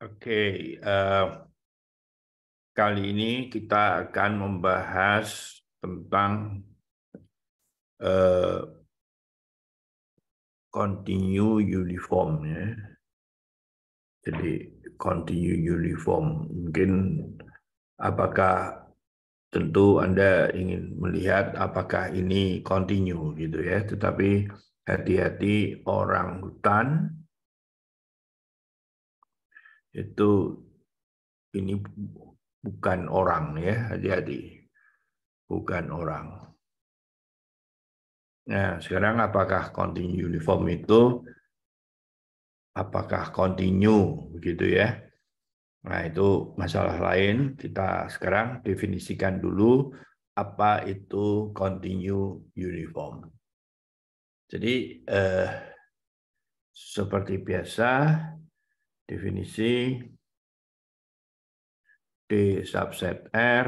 Oke, kali ini kita akan membahas tentang continue uniform ya. Jadi continue uniform mungkin apakah tentu Anda ingin melihat apakah ini continue gitu ya. Tetapi hati-hati orang hutan itu ini bukan orang ya, hati-hati. Bukan orang. Nah, sekarang apakah continue uniform itu apakah continue begitu ya? Nah, itu masalah lain. Kita sekarang definisikan dulu apa itu continue uniform. Jadi seperti biasa definisi D subset R,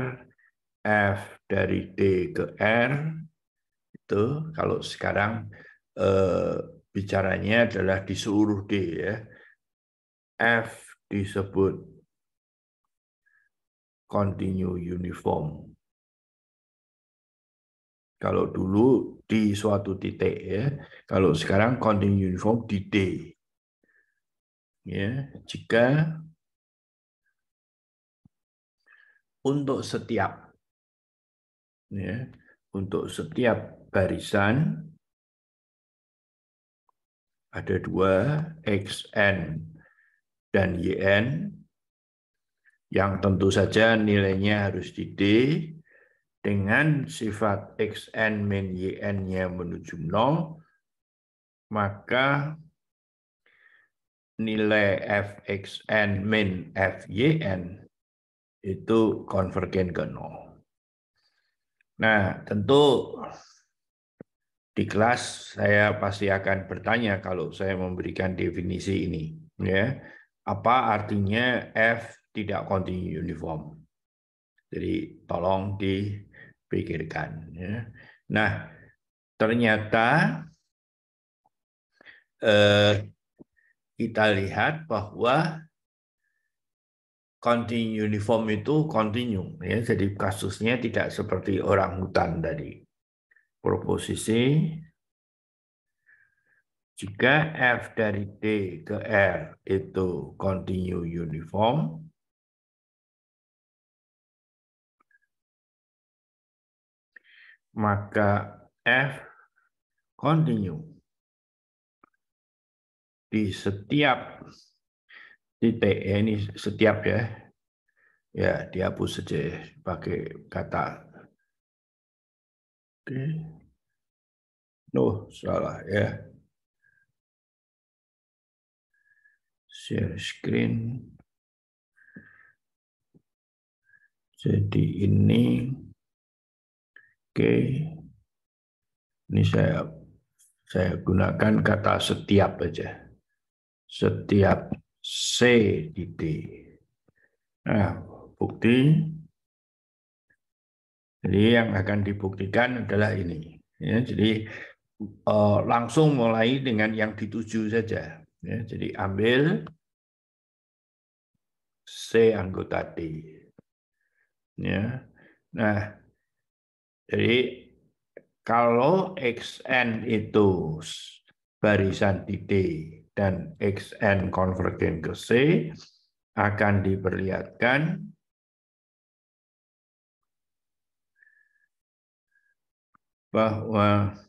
F dari D ke R itu kalau sekarang bicaranya adalah di seluruh D ya. F disebut continue uniform. Kalau dulu di suatu titik ya, kalau sekarang continue uniform di D. Ya, jika untuk setiap barisan ada dua xn dan yn yang tentu saja nilainya harus di D dengan sifat xn min yn-nya menuju 0, maka nilai fxn min fyn itu konvergen ke 0. Nah, tentu di kelas saya pasti akan bertanya kalau saya memberikan definisi ini, ya. Apa artinya F tidak continue uniform? Jadi tolong dipikirkan, ya. Nah, ternyata kita lihat bahwa continue uniform itu continue, ya. Jadi kasusnya tidak seperti orang hutan tadi. Proposisi jika F dari D ke R itu continue uniform, maka F continue di setiap titik, ini setiap ya dihapus saja pakai kata oke. Salah ya. Share screen. Jadi ini oke. Ini saya gunakan kata setiap aja. Setiap C di D. Nah, bukti. Jadi yang akan dibuktikan adalah ini. Ya, jadi langsung mulai dengan yang dituju saja. Ya, jadi ambil C anggota D. Ya. Nah, jadi kalau XN itu barisan di D dan XN konvergen ke C, akan diperlihatkan bahwa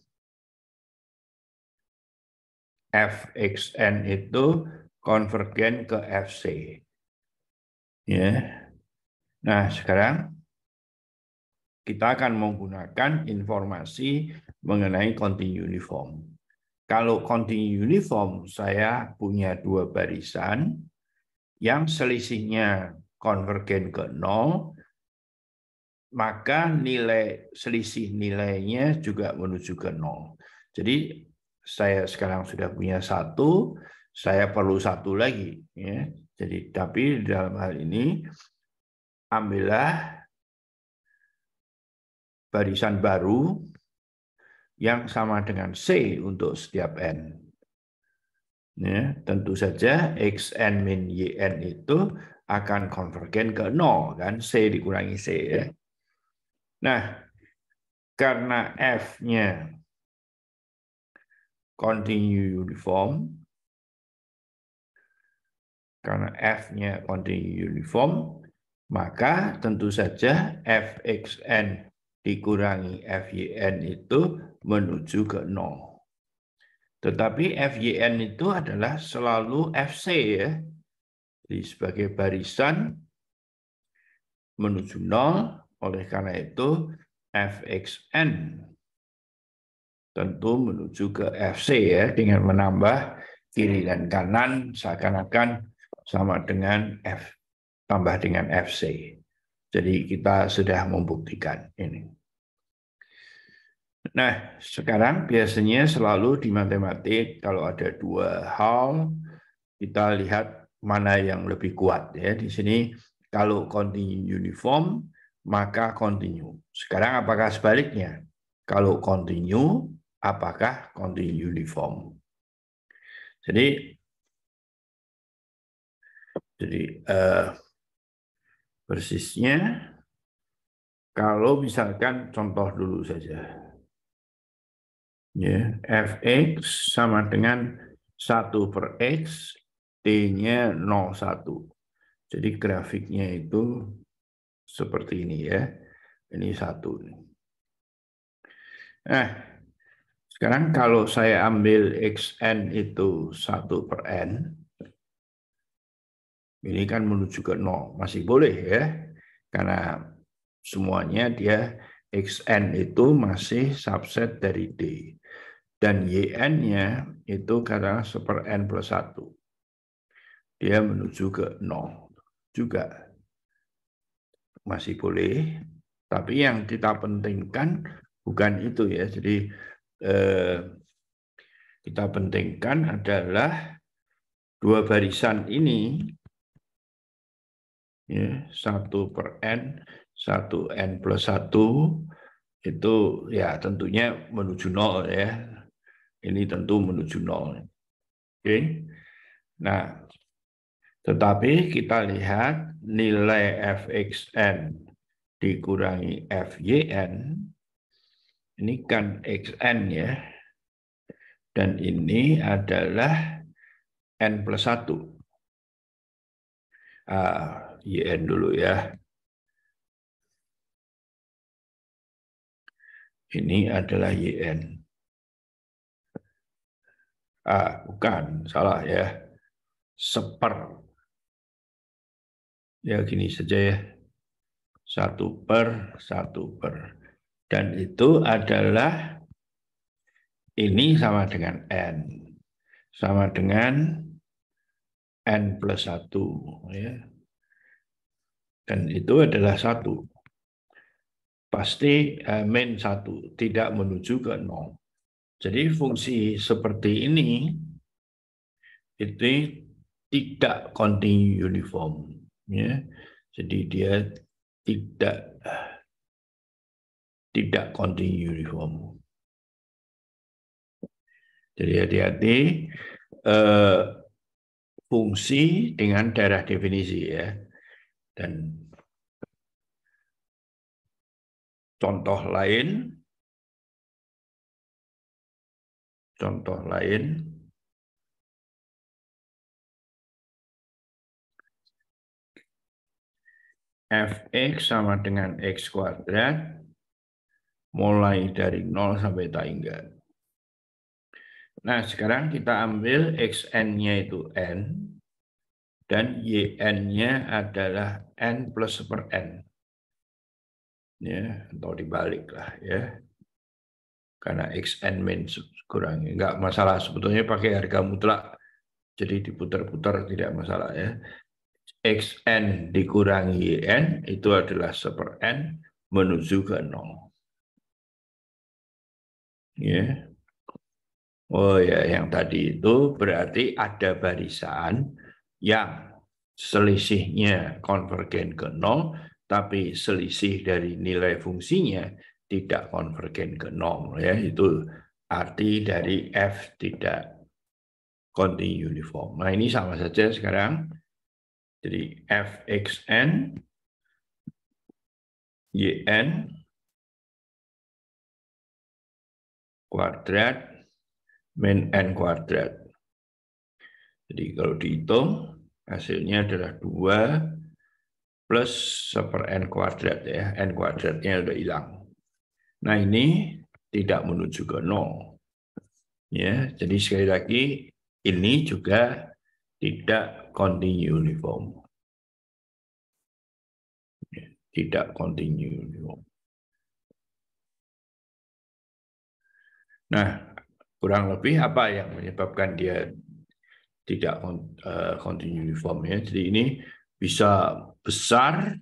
Fxn itu konvergen ke Fc. Ya. Nah, sekarang kita akan menggunakan informasi mengenai continue uniform. Kalau continue uniform, saya punya dua barisan yang selisihnya konvergen ke 0, maka selisih nilainya juga menuju ke 0. Jadi saya sekarang sudah punya satu, saya perlu satu lagi. Ya. Jadi tapi dalam hal ini ambillah barisan baru yang sama dengan C untuk setiap N. Ya, tentu saja xn min yn itu akan konvergen ke 0 kan, C dikurangi C ya. Nah, karena F-nya continue uniform, maka tentu saja Fxn dikurangi Fyn itu menuju ke 0. Tetapi Fyn itu adalah selalu Fc ya. Jadi sebagai barisan menuju 0, oleh karena itu Fxn tentu menuju ke Fc ya, dengan menambah kiri dan kanan seakan-akan sama dengan F tambah dengan Fc. Jadi kita sudah membuktikan ini. Nah, sekarang biasanya selalu di matematik kalau ada dua hal, kita lihat mana yang lebih kuat ya. Di sini kalau continue uniform, maka continue. Sekarang apakah sebaliknya? Kalau continue, apakah continue uniform? Jadi persisnya kalau misalkan contoh dulu saja. Ya, Fx sama dengan 1/x, T-nya 0,1. Jadi grafiknya itu seperti ini ya. Ini 1. Nah, sekarang kalau saya ambil xn itu 1/n, ini kan menuju ke 0. Masih boleh ya. Karena semuanya dia xn itu masih subset dari D. Dan yn-nya itu karena 1/n+1. Dia menuju ke 0 juga. Masih boleh, tapi yang kita pentingkan bukan itu ya. Jadi kita pentingkan adalah dua barisan ini, ya, 1/n, 1n+1, itu ya tentunya menuju 0 ya. Ini tentu menuju 0. Oke. Nah, tetapi kita lihat nilai Fxn dikurangi Fyn, ini kan xn ya, dan ini adalah n+1. Yn dulu ya. Ini adalah Yn. Bukan, salah ya. 1/. Ya gini saja ya. 1/1/. Dan itu adalah ini sama dengan n. Sama dengan n+1 ya. Dan itu adalah 1. Pasti min 1, tidak menuju ke 0. Jadi fungsi seperti ini itu tidak continue uniform ya. Jadi dia tidak continue uniform. Jadi hati-hati fungsi dengan daerah definisi ya. Dan contoh lain Fx sama dengan x kuadrat mulai dari 0 sampai tak. Nah, sekarang kita ambil xn-nya itu n dan yn-nya adalah n+1/n. Ya, atau dibalik lah ya. Karena xn min kurangi, enggak masalah sebetulnya pakai harga mutlak. Jadi diputar-putar tidak masalah ya. Xn dikurangi yn itu adalah 1/n menuju ke 0. Ya. Oh ya, yang tadi itu berarti ada barisan yang selisihnya konvergen ke 0, tapi selisih dari nilai fungsinya tidak konvergen ke 0 ya. Itu arti dari F tidak continue uniform. Nah, ini sama saja sekarang. Jadi fxn yn kuadrat min n kuadrat. Jadi kalau dihitung hasilnya adalah 2 plus 1/n kuadrat ya. N kuadratnya udah hilang. Nah, ini tidak menuju ke 0. Ya, jadi sekali lagi ini juga tidak continue uniform. Tidak continue uniform. Nah, kurang lebih apa yang menyebabkan dia tidak continue uniform ya. Jadi ini bisa besar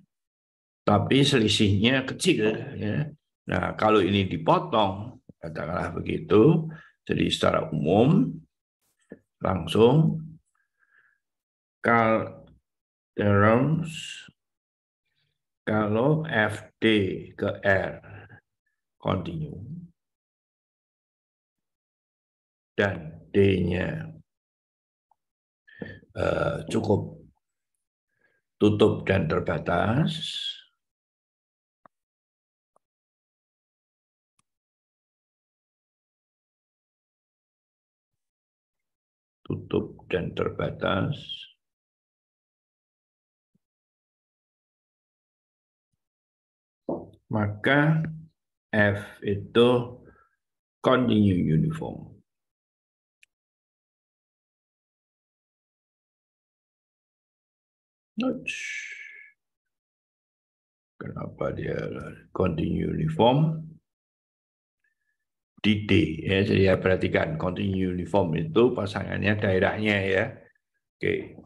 tapi selisihnya kecil ya. Nah, kalau ini dipotong, katakanlah begitu, jadi secara umum langsung kalau FD ke R continue dan D-nya cukup tutup dan terbatas, maka F itu continue uniform. Kenapa dia continue uniform? Di D ya, jadi ya perhatikan continue uniform itu pasangannya daerahnya ya. Oke.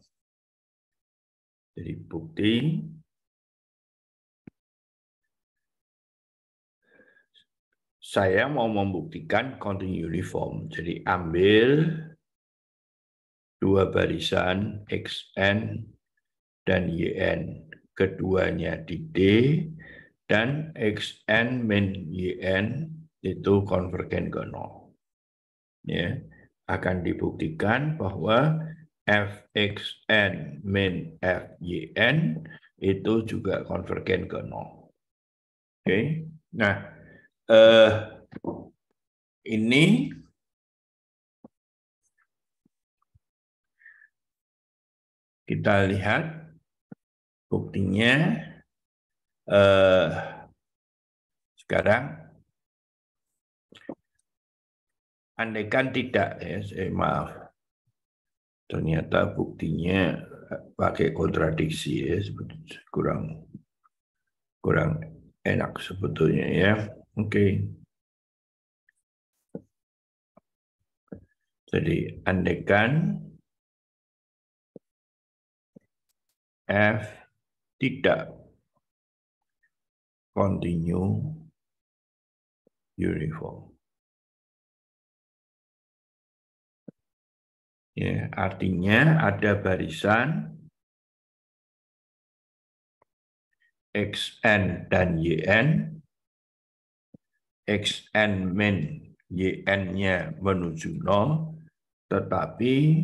Jadi bukti saya mau membuktikan continue uniform. Jadi ambil dua barisan XN dan YN. Keduanya di D dan XN min YN itu konvergen ke 0. Ya, akan dibuktikan bahwa Fxn min Fyn itu juga konvergen ke 0. Oke. Nah, ini kita lihat buktinya sekarang. Andaikan tidak, ya, maaf, ternyata buktinya pakai kontradiksi ya, kurang enak sebetulnya ya. Oke. Jadi andaikan F tidak continue uniform. Ya, artinya ada barisan XN dan YN, XN min YN-nya menuju 0, tetapi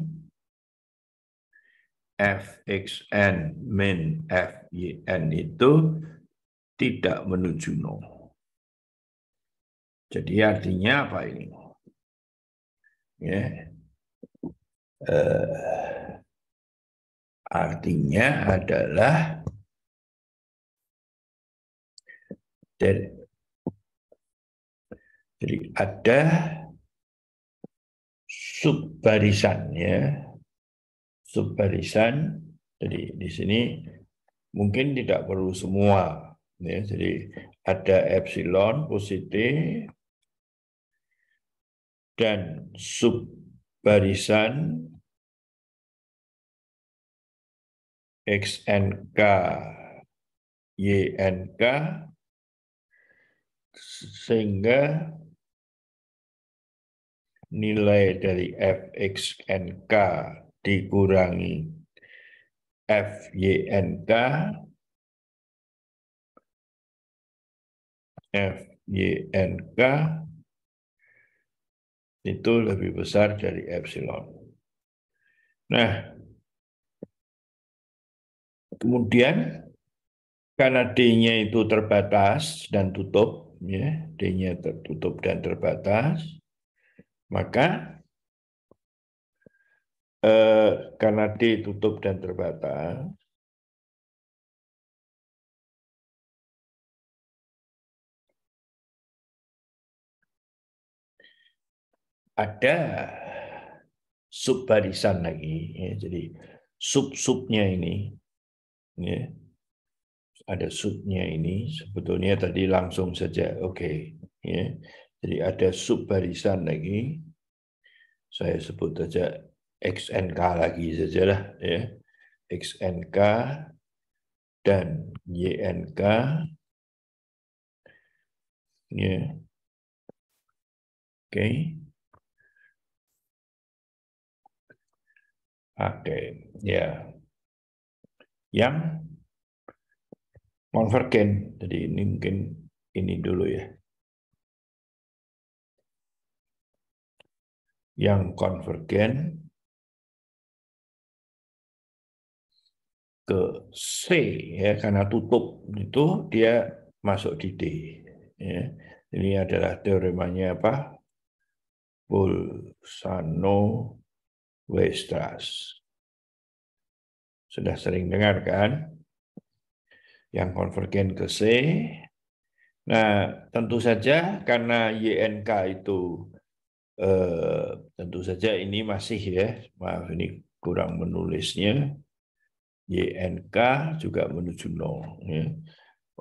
Fxn min Fyn itu tidak menuju 0. Jadi artinya apa ini? Ya, artinya adalah jadi ada subbarisan ya, subbarisan. Jadi di sini mungkin tidak perlu semua ya, jadi ada epsilon positif dan subbarisan XNK YNK sehingga nilai dari Fxnk dikurangi Fynk itu lebih besar dari epsilon. Nah, kemudian karena D-nya itu terbatas dan tutup, ya, D-nya tertutup dan terbatas, maka karena D tutup dan terbatas, ada subbarisan lagi, ya, jadi sub-subnya ini, ya, ada subnya ini sebetulnya tadi langsung saja oke, ya. Jadi ada subbarisan lagi, saya sebut saja XNK lagi sajalah, ya, XNK dan YNK, ya, oke, oke, ya, yang konvergen. Jadi ini mungkin ini dulu ya, yang konvergen ke C, ya, karena tutup itu dia masuk di D, ya. Ini adalah teoremanya apa? Bolzano-Weierstrass. Sudah sering dengar kan? Yang konvergen ke C. Nah, tentu saja karena YNK itu tentu saja ini masih, ya, maaf ini kurang menulisnya, YNK juga menuju 0. Ya.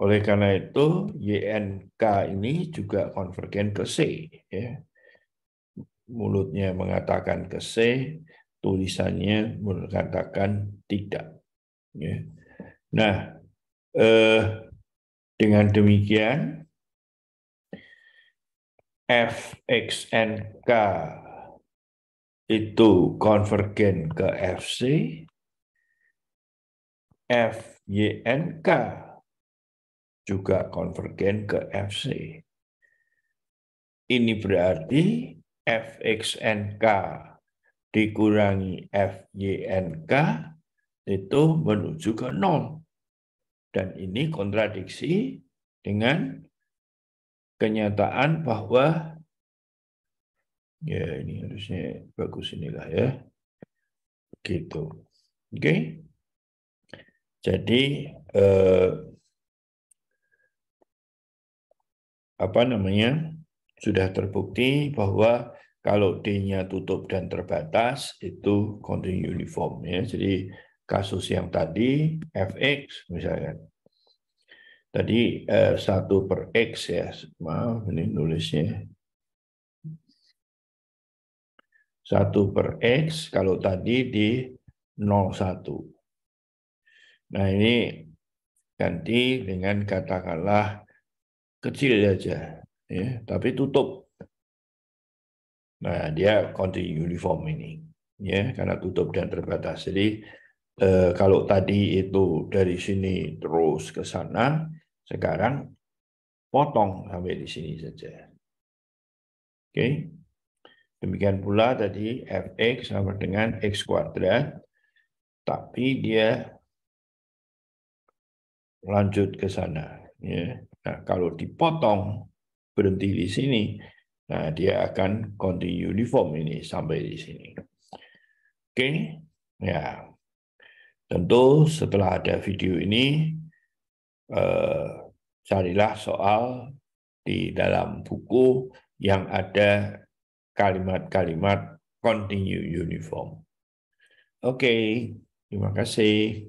Oleh karena itu, YNK ini juga konvergen ke C. Ya. Mulutnya mengatakan ke C, tulisannya mengatakan tidak. Ya. Nah, dengan demikian, FXNK itu konvergen ke FC, FYNK juga konvergen ke FC. Ini berarti FXNK dikurangi FYNK itu menuju ke 0. Dan ini kontradiksi dengan kenyataan bahwa, ya ini harusnya bagus inilah ya, gitu. Oke. Jadi apa namanya, sudah terbukti bahwa kalau D-nya tutup dan terbatas itu continue uniform, ya. Jadi kasus yang tadi Fx misalkan, tadi 1/x, ya, maaf ini nulisnya 1/x, kalau tadi di 0,1. Nah ini ganti dengan katakanlah kecil saja, ya, tapi tutup. Nah, dia continue uniform ini, ya, karena tutup dan terbatas. Jadi kalau tadi itu dari sini terus ke sana, sekarang potong sampai di sini saja. Oke. Demikian pula tadi Fx sama dengan X kuadrat, tapi dia lanjut ke sana. Ya. Nah, kalau dipotong berhenti di sini, nah dia akan continue uniform ini sampai di sini. Oke, ya. Tentu setelah ada video ini, carilah soal di dalam buku yang ada kalimat-kalimat continue uniform. Oke, terima kasih.